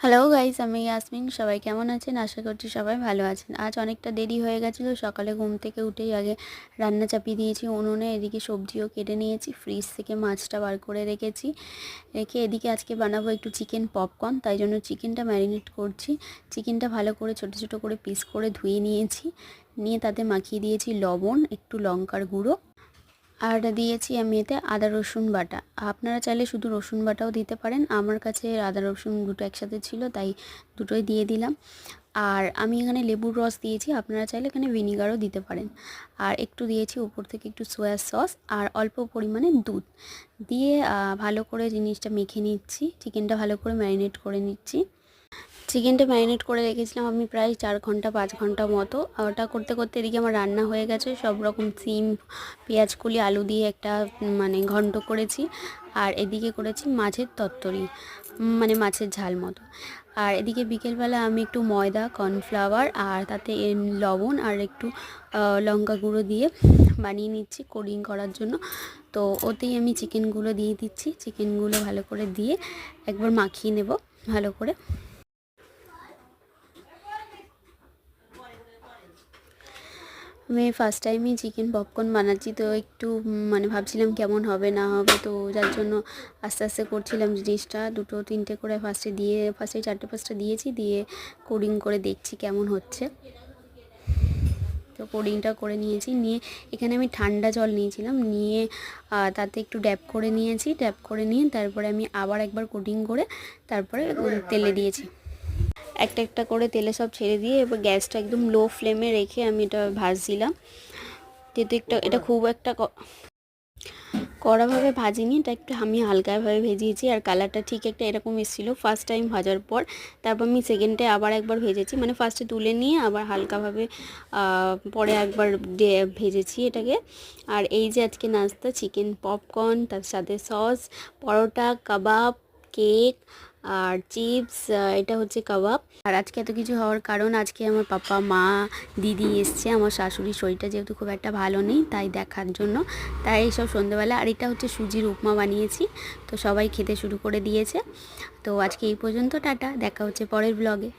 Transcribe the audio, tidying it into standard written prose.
Hello guys, আমি ইয়াসমিন। সবাই কেমন আছেন? আশা করছি সবাই ভালো আছেন। আজ অনেকটা দেরি হয়ে গেছিলো। সকালে ঘুম থেকে উঠেই আগে রান্না চাপিয়ে দিয়েছি উনুনে। এদিকে সবজিও কেটে নিয়েছি, ফ্রিজ থেকে মাছটা বার করে রেখেছি। রেখে এদিকে আজকে বানাবো একটু চিকেন পপকর্ন, তাই জন্য চিকেনটা ম্যারিনেট করছি। চিকেনটা ভালো করে ছোট ছোট করে পিস করে ধুয়ে নিয়েছি। নিয়ে তাতে মাখিয়ে দিয়েছি লবণ, একটু লঙ্কার গুঁড়ো, আর দিয়েছি আমি এতে আদা রসুন বাটা। আপনারা চাইলে শুধু রসুন বাটাও দিতে পারেন। আমার কাছে আদা রসুন দুটো একসাথে ছিল, তাই দুটোই দিয়ে দিলাম। আর আমি এখানে লেবুর রস দিয়েছি, আপনারা চাইলে এখানে ভিনিগারও দিতে পারেন। আর একটু দিয়েছি উপর থেকে একটু সয়া সস আর অল্প পরিমাণে দুধ দিয়ে ভালো করে জিনিসটা মেখে নিচ্ছি। চিকেনটা ভালো করে ম্যারিনেট করে নিচ্ছি। চিকেনটা ম্যারিনেট করে রেখেছিলাম আমি প্রায় 4 ঘন্টা 5 ঘন্টা মতো। ওটা করতে করতে এদিকে আমার রান্না হয়ে গেছে। সব রকম সিম, পেঁয়াজ কুলি, আলু দিয়ে একটা ঘন্ট করেছি। আর এদিকে করেছি মাছের তরকারি, মাছের ঝাল মতো। আর এদিকে বিকেলবেলা আমি একটু ময়দা, কর্নফ্লাওয়ার আর তাতে লবণ আর একটু লঙ্কা গুঁড়ো দিয়ে বানিয়ে নিচ্ছি কোডিং করার জন্য। তো ওতেই আমি চিকেনগুলো দিয়ে দিচ্ছি। চিকেনগুলো ভালো করে দিয়ে একবার মাখিয়ে নেব ভালো করে। আমি ফার্স্ট টাইমই চিকেন পপকর্ন বানাচ্ছি, তো একটু ভাবছিলাম কেমন হবে না হবে, তো যার জন্য আস্তে আস্তে করছিলাম জিনিসটা। 2-3টে করে ফার্স্টে 4টে-5টা দিয়েছি, দিয়ে কোডিং করে দেখছি কেমন হচ্ছে। তো কোডিংটা করে নিয়েছি। নিয়ে এখানে আমি ঠান্ডা জল নিয়েছিলাম, নিয়ে তাতে একটু ড্যাপ করে নিয়েছি। ড্যাপ করে নিয়ে তারপরে আমি আবার একবার কোডিং করে তারপরে তেলে দিয়েছি। একটা একটা করে তেলে সব ছেড়ে দিয়ে এবার গ্যাসটা একদম লো ফ্লেমে রেখে আমি এটা ভাজছিলাম। যেহেতু এটা খুব একটা কড়াভাবে ভাজিনি, এটা একটু আমি হালকাভাবে ভেজিয়েছি। আর কালারটা ঠিক একটা এরকম এসেছিলো ফার্স্ট টাইম ভাজার পর। তারপর আমি সেকেন্ডে আবার একবার ভেজেছি, ফার্স্টে তুলে নিয়ে আবার হালকাভাবে পরে একবার ভেজেছি এটাকে। আর এই যে আজকে নাস্তা, চিকেন পপকর্ন, তার সাথে সস, পরোটা, কাবাব, কেক আর চিপস, এটা হচ্ছে কাবাব। আর আজকে এত কিছু হওয়ার কারণ, আজকে আমার পাপা, মা, দিদি এসছে। আমার শাশুড়ির শরীরটা যেহেতু খুব একটা ভালো নেই, তাই দেখার জন্য। তাই এইসব সন্ধ্যেবেলা। আর এটা হচ্ছে সুজির উপমা বানিয়েছি, তো সবাই খেতে শুরু করে দিয়েছে। তো আজকে এই পর্যন্ত, টাটা। দেখা হচ্ছে পরের ব্লগে।